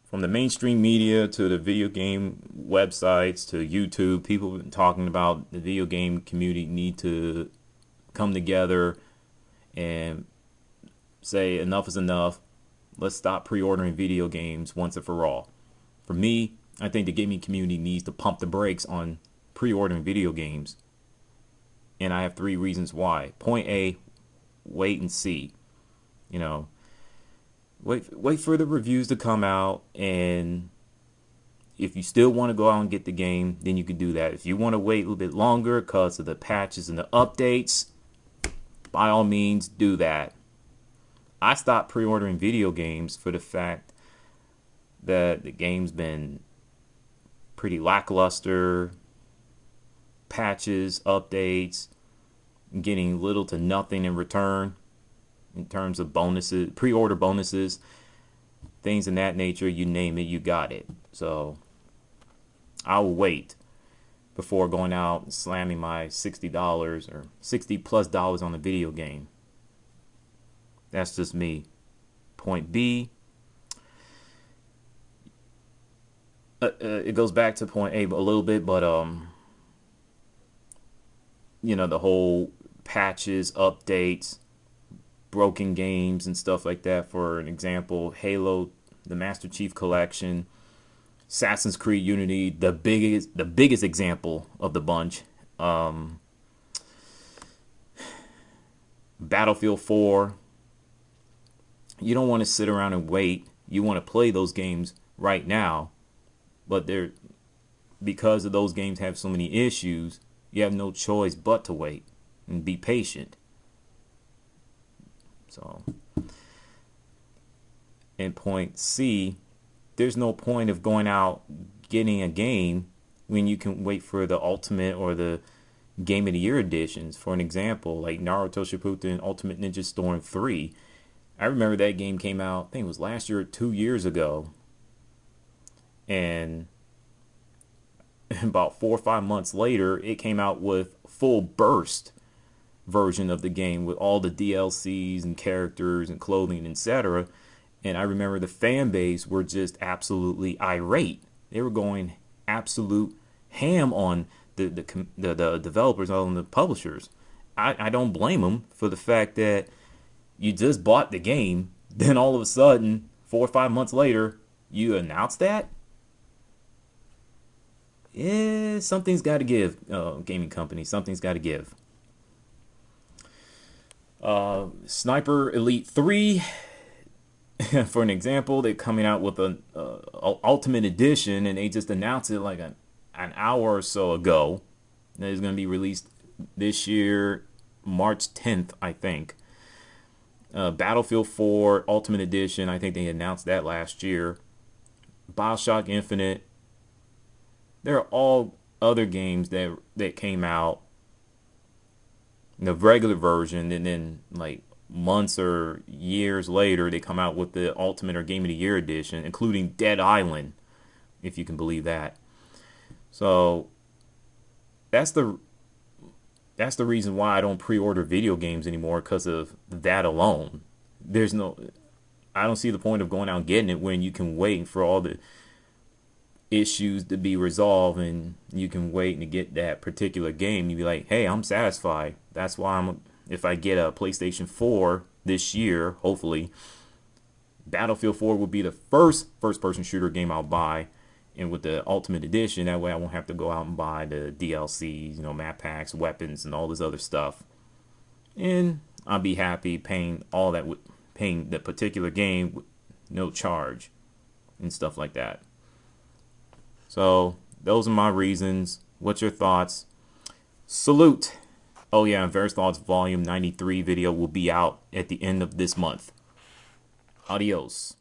from the mainstream media to the video game websites to YouTube, people have been talking about the video game community need to come together and say enough is enough. Let's stop pre-ordering video games once and for all. For me, I think the gaming community needs to pump the brakes on pre-ordering video games. And I have 3 reasons why. Point A, wait and see. You know, wait for the reviews to come out, and if you still want to go out and get the game, then you can do that. If you want to wait a little bit longer because of the patches and the updates, by all means do that. I stopped pre-ordering video games for the fact that the game's been pretty lackluster, patches, updates, getting little to nothing in return in terms of bonuses, pre-order bonuses, things in that nature. You name it, you got it. So I'll wait before going out and slamming my $60 or $60+ on a video game. That's just me. Point B, it goes back to point A a little bit, but the whole patches, updates, broken games and stuff like that. For an example, Halo, the Master Chief Collection, Assassin's Creed Unity, the biggest example of the bunch. Battlefield 4. You don't want to sit around and wait. You want to play those games right now, but because of those games have so many issues, you have no choice but to wait and be patient. So, in point C, there's no point of going out getting a game when you can wait for the Ultimate or the Game of the Year editions. For an example, like Naruto Shippuden Ultimate Ninja Storm 3. I remember that game came out, I think it was last year or 2 years ago. And about 4 or 5 months later, it came out with full burst version of the game with all the DLCs and characters and clothing, etc. And I remember the fan base were just absolutely irate. They were going absolute ham on the developers, on the publishers. I don't blame them for the fact that you just bought the game, then all of a sudden, 4 or 5 months later, you announce that? Yeah, something's got to give, gaming company. Something's got to give. Sniper Elite 3, for an example, they're coming out with an Ultimate Edition, and they just announced it like an hour or so ago. That is going to be released this year, March 10th, I think. Battlefield 4 Ultimate Edition, I think they announced that last year. BioShock Infinite. There are all other games that came out, the regular version, and then like months or years later they come out with the Ultimate or Game of the Year edition, including Dead Island, if you can believe that. So that's the reason why I don't pre-order video games anymore, because of that alone. I don't see the point of going out and getting it when you can wait for all the issues to be resolved, and you can wait to get that particular game. You'd be like, hey, I'm satisfied. That's why if I get a PlayStation 4 this year, hopefully, Battlefield 4 will be the first-person shooter game I'll buy. And with the Ultimate Edition, that way I won't have to go out and buy the DLCs, map packs, weapons, and all this other stuff. And I'll be happy paying paying the particular game with no charge and stuff like that. So those are my reasons. What's your thoughts? Salute. Oh yeah, and Various Thoughts Volume 93 video will be out at the end of this month. Adios.